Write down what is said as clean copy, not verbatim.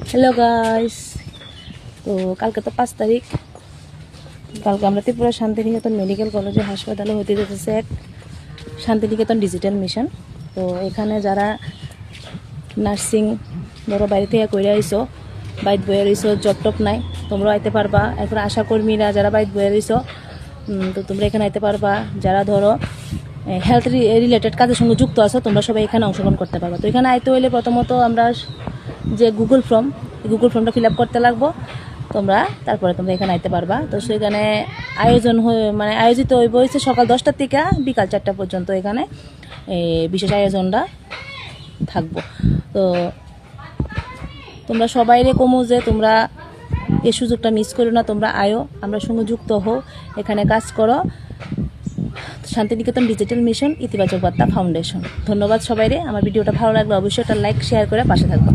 Hello guys, তো কালকে তো 5 তারিখ। কালকে আমরা ত্রিপুরা শান্তিনিকেতন মেডিকেল কলেজে হাসপাতালে হতে যেতেছে এক শান্তিনিকেতন ডিজিটাল মিশন। তো এখানে যারা নার্সিং ধরো বাইরে থেকে কইরা আইসো, বাইত বয়ে রইছো, জব টপ নাই, তোমরা আইতে পারবা। এরপর আশাকর্মীরা যারা বাইত বয়ে রইছো, তো তোমরা এখানে আইতে পারবা। যারা ধরো হেলথ রিলেটেড কাজের সঙ্গে যুক্ত আছো, তোমরা সবাই এখানে অংশগ্রহণ করতে পারবা। তো এখানে আইতে হইলে প্রথমত আমরা যে গুগল ফর্মটা ফিল আপ করতে লাগবো তোমরা, তারপরে তোমরা এখানে আইতে পারবা। তো সেখানে আয়োজিত হইব হচ্ছে সকাল 10টার থেকে বিকাল 4টা পর্যন্ত। এখানে বিশেষ আয়োজনটা থাকবো। তো তোমরা সবাইরে কমু যে তোমরা এই সুযোগটা মিস করো না, তোমরা আয়ো, আমরা সঙ্গে যুক্ত হও, এখানে কাজ করো। শান্তিনিকেতন ডিজিটাল মিশন ইতিবাচক বার্তা ফাউন্ডেশন। ধন্যবাদ সবাইরে। আমার ভিডিওটা ভালো লাগলে অবশ্যই একটা লাইক শেয়ার করে পাশে থাকবো।